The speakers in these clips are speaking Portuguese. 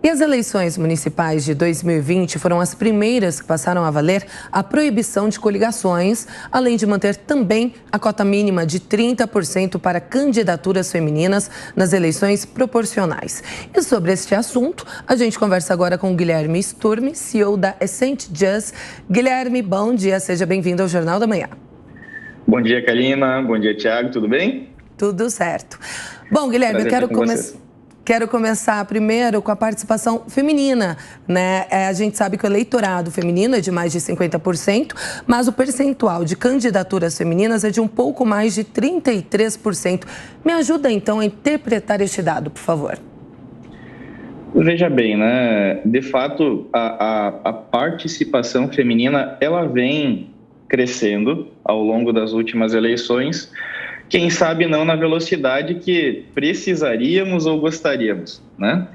E as eleições municipais de 2020 foram as primeiras que passaram a valer a proibição de coligações, além de manter também a cota mínima de 30% para candidaturas femininas nas eleições proporcionais. E sobre este assunto, a gente conversa agora com o Guilherme Sturme, CEO da Essent Just. Guilherme, bom dia, seja bem-vindo ao Jornal da Manhã. Bom dia, Kalina. Bom dia, Thiago. Tudo bem? Tudo certo. Bom, Guilherme, eu quero começar primeiro com a participação feminina, né? A gente sabe que o eleitorado feminino é de mais de 50%, mas o percentual de candidaturas femininas é de um pouco mais de 33%. Me ajuda, então, a interpretar este dado, por favor. Veja bem, né? De fato, a participação feminina, ela vem crescendo ao longo das últimas eleições, quem sabe não na velocidade que precisaríamos ou gostaríamos, né?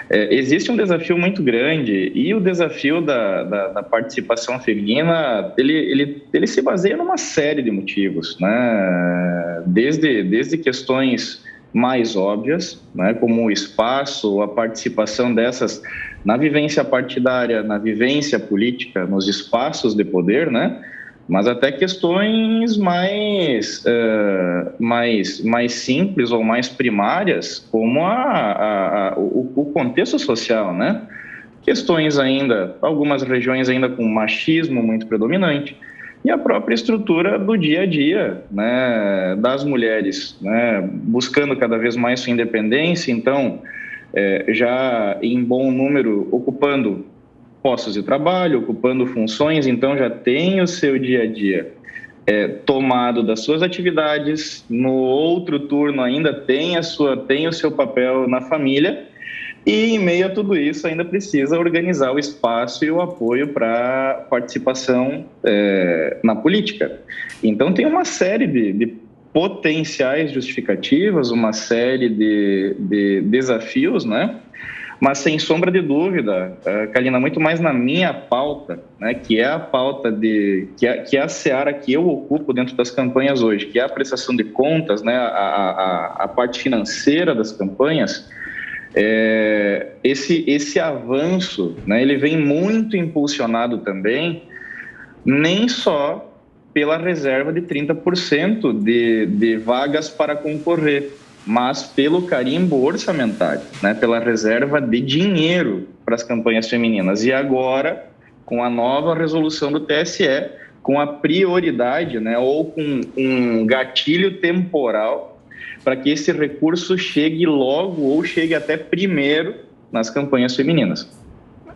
Existe um desafio muito grande e o desafio da participação feminina, ele se baseia numa série de motivos, né? Desde questões mais óbvias, né? Como o espaço, a participação dessas na vivência partidária, na vivência política, nos espaços de poder, né? Mas até questões mais simples ou mais primárias, como o contexto social, né? Questões ainda, algumas regiões ainda com machismo muito predominante, e a própria estrutura do dia a dia, né, das mulheres, né, buscando cada vez mais sua independência, então, já em bom número, ocupando postos de trabalho, ocupando funções, então já tem o seu dia a dia tomado das suas atividades, no outro turno ainda tem o seu papel na família, e em meio a tudo isso ainda precisa organizar o espaço e o apoio para participação na política. Então tem uma série de potenciais justificativas, uma série de desafios, né? Mas, sem sombra de dúvida, Kalina, muito mais na minha pauta, né, que é a pauta que é a seara que eu ocupo dentro das campanhas hoje, que é a prestação de contas, né, a parte financeira das campanhas, esse avanço, né, ele vem muito impulsionado também, nem só pela reserva de 30% de vagas para concorrer, mas pelo carimbo orçamentário, né, pela reserva de dinheiro para as campanhas femininas. E agora, com a nova resolução do TSE, com a prioridade, né, ou com um gatilho temporal para que esse recurso chegue logo ou chegue até primeiro nas campanhas femininas.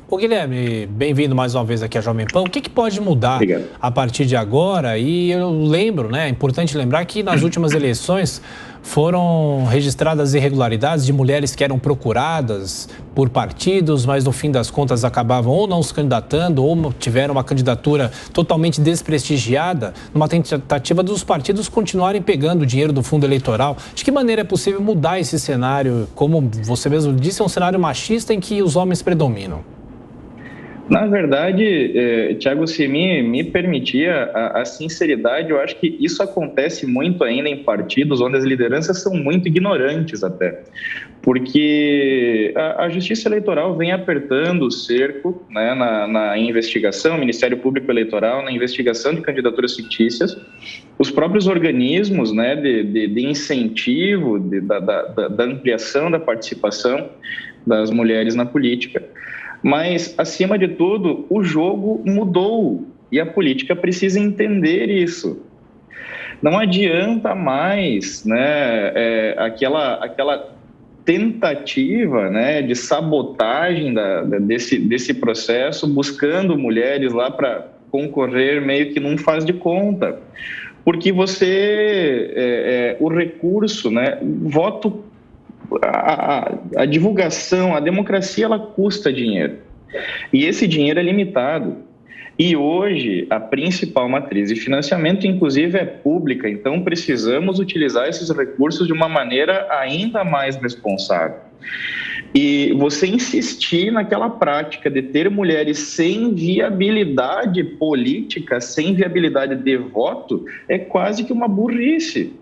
Ô Guilherme, bem-vindo mais uma vez aqui à Jovem Pan. O que pode mudar a partir de agora? E eu lembro, né, é importante lembrar que nas últimas eleições foram registradas irregularidades de mulheres que eram procuradas por partidos, mas no fim das contas acabavam ou não se candidatando ou tiveram uma candidatura totalmente desprestigiada, numa tentativa dos partidos continuarem pegando o dinheiro do fundo eleitoral. De que maneira é possível mudar esse cenário? Como você mesmo disse, é um cenário machista em que os homens predominam. Na verdade, Thiago, se me permitia a sinceridade, eu acho que isso acontece muito ainda em partidos onde as lideranças são muito ignorantes até, porque a Justiça Eleitoral vem apertando o cerco, né, na investigação, o Ministério Público Eleitoral, na investigação de candidaturas fictícias, os próprios organismos, né, de incentivo, da ampliação da participação das mulheres na política. Mas, acima de tudo, o jogo mudou e a política precisa entender isso. Não adianta mais, né, aquela tentativa, né, de sabotagem desse processo, buscando mulheres lá para concorrer meio que num faz de conta. Porque o recurso, né, voto, a divulgação, a democracia, ela custa dinheiro. E esse dinheiro é limitado. E hoje, a principal matriz de financiamento, inclusive, é pública. Então, precisamos utilizar esses recursos de uma maneira ainda mais responsável. E você insistir naquela prática de ter mulheres sem viabilidade política, sem viabilidade de voto, é quase que uma burrice.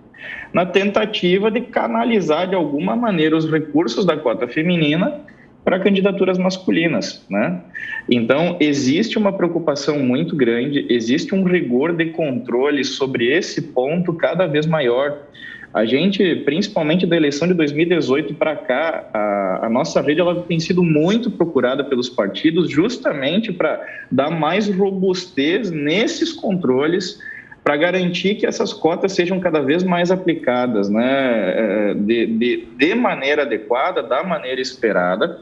Na tentativa de canalizar de alguma maneira os recursos da cota feminina para candidaturas masculinas, né? Então, existe uma preocupação muito grande, existe um rigor de controle sobre esse ponto cada vez maior. A gente, principalmente da eleição de 2018 para cá, a nossa rede ela tem sido muito procurada pelos partidos justamente para dar mais robustez nesses controles, para garantir que essas cotas sejam cada vez mais aplicadas, né, de maneira adequada, da maneira esperada,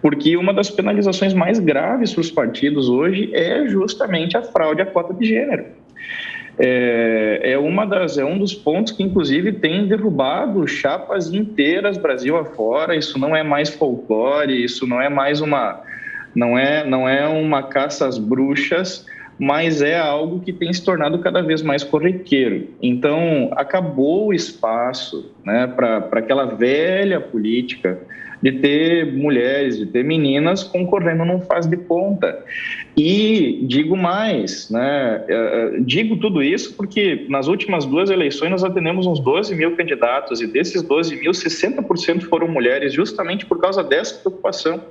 porque uma das penalizações mais graves para os partidos hoje é justamente a fraude à cota de gênero. É um dos pontos que, inclusive, tem derrubado chapas inteiras Brasil afora. Isso não é mais folclore, isso não é mais não é uma caça às bruxas, mas é algo que tem se tornado cada vez mais corriqueiro. Então, acabou o espaço, né, para aquela velha política de ter mulheres, de ter meninas concorrendo num faz de conta. E digo mais, né, digo tudo isso porque nas últimas 2 eleições nós atendemos uns 12 mil candidatos e desses 12 mil, 60% foram mulheres, justamente por causa dessa preocupação,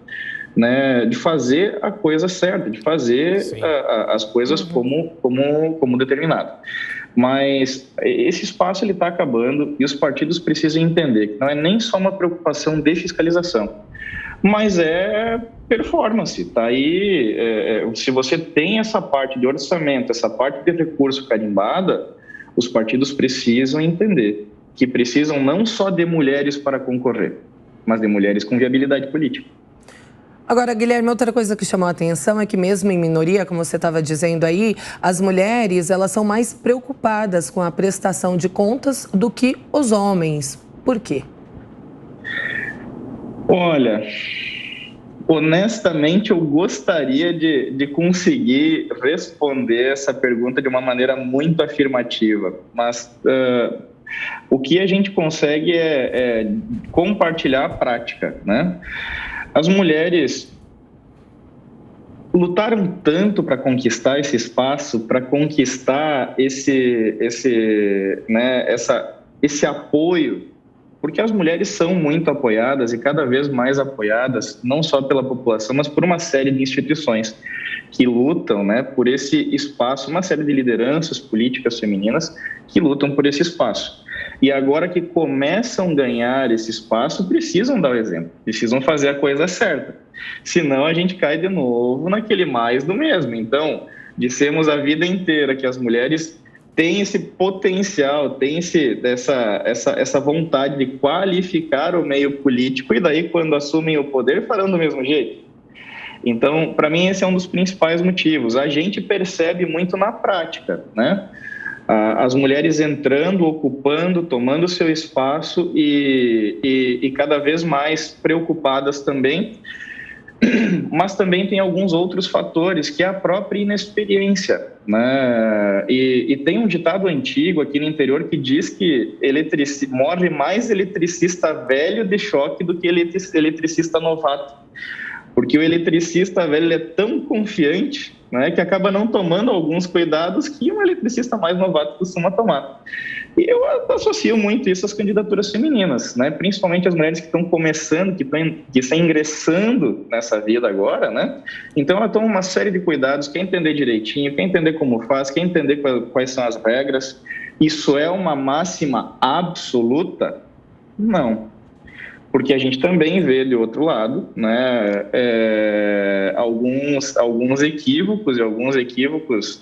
né, de fazer a coisa certa, de fazer as coisas como determinado. Mas esse espaço ele está acabando e os partidos precisam entender que não é nem só uma preocupação de fiscalização, mas é performance. Tá aí, se você tem essa parte de orçamento, essa parte de recurso carimbada, os partidos precisam entender que precisam não só de mulheres para concorrer, mas de mulheres com viabilidade política. Agora, Guilherme, outra coisa que chamou a atenção é que mesmo em minoria, como você estava dizendo aí, as mulheres elas são mais preocupadas com a prestação de contas do que os homens. Por quê? Olha, honestamente, eu gostaria de conseguir responder essa pergunta de uma maneira muito afirmativa, mas o que a gente consegue é compartilhar a prática, né? As mulheres lutaram tanto para conquistar esse espaço, para conquistar esse apoio, porque as mulheres são muito apoiadas e cada vez mais apoiadas, não só pela população, mas por uma série de instituições que lutam, né, por esse espaço, uma série de lideranças políticas femininas que lutam por esse espaço. E agora que começam a ganhar esse espaço, precisam dar o exemplo, precisam fazer a coisa certa. Senão a gente cai de novo naquele mais do mesmo. Então, dissemos a vida inteira que as mulheres têm esse potencial, têm essa vontade de qualificar o meio político e daí quando assumem o poder farão do mesmo jeito. Então, para mim, esse é um dos principais motivos. A gente percebe muito na prática, né? As mulheres entrando, ocupando, tomando seu espaço e cada vez mais preocupadas também, mas também tem alguns outros fatores, que é a própria inexperiência, né? E tem um ditado antigo aqui no interior que diz que morre mais eletricista velho de choque do que eletricista novato, porque o eletricista velho é tão confiante, né, que acaba não tomando alguns cuidados que um eletricista mais novato costuma tomar. E eu associo muito isso às candidaturas femininas, né, principalmente as mulheres que estão começando, que estão ingressando nessa vida agora, né? Então ela toma uma série de cuidados, quer entender direitinho, quer entender como faz, quer entender quais são as regras. Isso é uma máxima absoluta? Não. Porque a gente também vê de outro lado, né, alguns equívocos,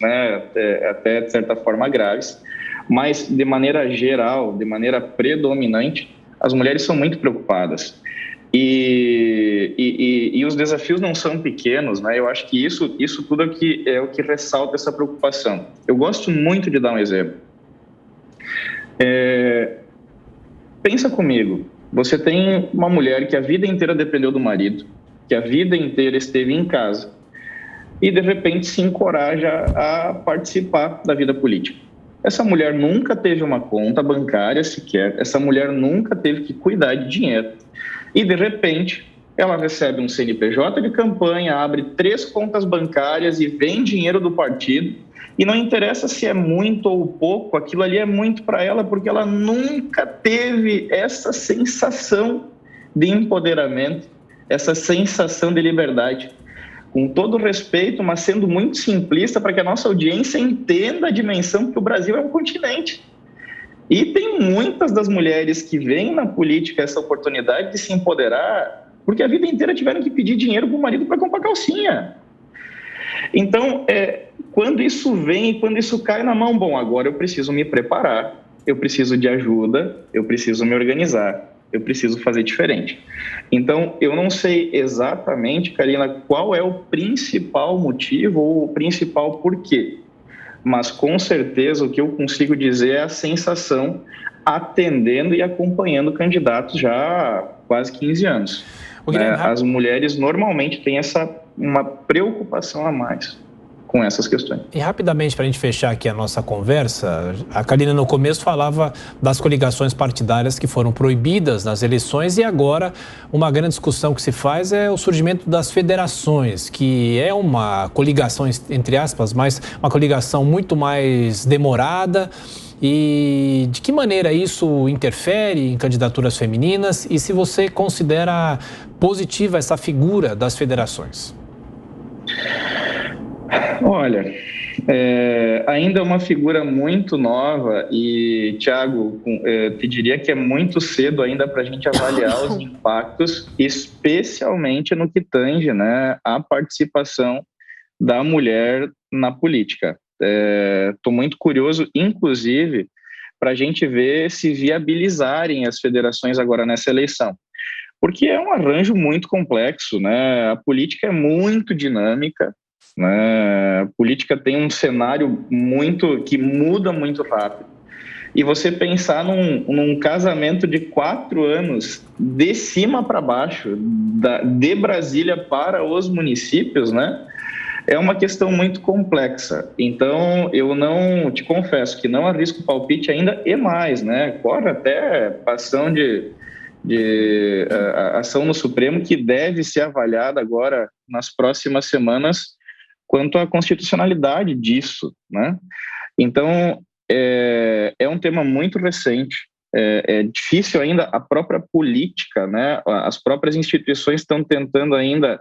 né, até de certa forma graves, mas de maneira geral, de maneira predominante, as mulheres são muito preocupadas. E os desafios não são pequenos, né? Eu acho que isso tudo é o que ressalta essa preocupação. Eu gosto muito de dar um exemplo. Pensa comigo. Você tem uma mulher que a vida inteira dependeu do marido, que a vida inteira esteve em casa e, de repente, se encoraja a participar da vida política. Essa mulher nunca teve uma conta bancária sequer, essa mulher nunca teve que cuidar de dinheiro. E, de repente, ela recebe um CNPJ de campanha, abre 3 contas bancárias e vem dinheiro do partido. E não interessa se é muito ou pouco, aquilo ali é muito para ela, porque ela nunca teve essa sensação de empoderamento, essa sensação de liberdade. Com todo respeito, mas sendo muito simplista para que a nossa audiência entenda a dimensão que o Brasil é um continente. E tem muitas das mulheres que veem na política essa oportunidade de se empoderar porque a vida inteira tiveram que pedir dinheiro para o marido para comprar calcinha. Então, quando isso vem, quando isso cai na mão, bom, agora eu preciso me preparar, eu preciso de ajuda, eu preciso me organizar, eu preciso fazer diferente. Então, eu não sei exatamente, Karina, qual é o principal motivo ou o principal porquê, mas com certeza o que eu consigo dizer é a sensação atendendo e acompanhando candidatos já há quase 15 anos. As mulheres normalmente têm uma preocupação a mais com essas questões. E rapidamente, para a gente fechar aqui a nossa conversa, a Karina no começo falava das coligações partidárias que foram proibidas nas eleições e agora uma grande discussão que se faz é o surgimento das federações, que é uma coligação, entre aspas, mas uma coligação muito mais demorada. E de que maneira isso interfere em candidaturas femininas e se você considera positiva essa figura das federações? Olha, ainda é uma figura muito nova e, Thiago, te diria que é muito cedo ainda para a gente avaliar os impactos, especialmente no que tange, né, a participação da mulher na política. Estou muito curioso, inclusive, para a gente ver se viabilizarem as federações agora nessa eleição. Porque é um arranjo muito complexo, né? A política é muito dinâmica, né? A política tem um cenário que muda muito rápido. E você pensar num casamento de 4 anos, de cima para baixo, de Brasília para os municípios, né? É uma questão muito complexa. Então, eu não te confesso que não arrisco palpite ainda e mais, né? Corre até ação ação no Supremo que deve ser avaliada agora nas próximas semanas quanto à constitucionalidade disso, né? Então, é um tema muito recente. É difícil ainda a própria política, né? As próprias instituições estão tentando ainda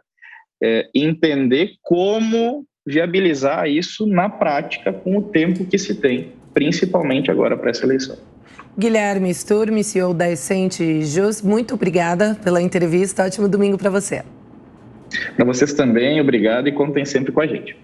entender como viabilizar isso na prática com o tempo que se tem, principalmente agora para essa eleição. Guilherme Sturme, CEO da Essente Jus, muito obrigada pela entrevista. Ótimo domingo para você. Para vocês também, obrigado e contem sempre com a gente.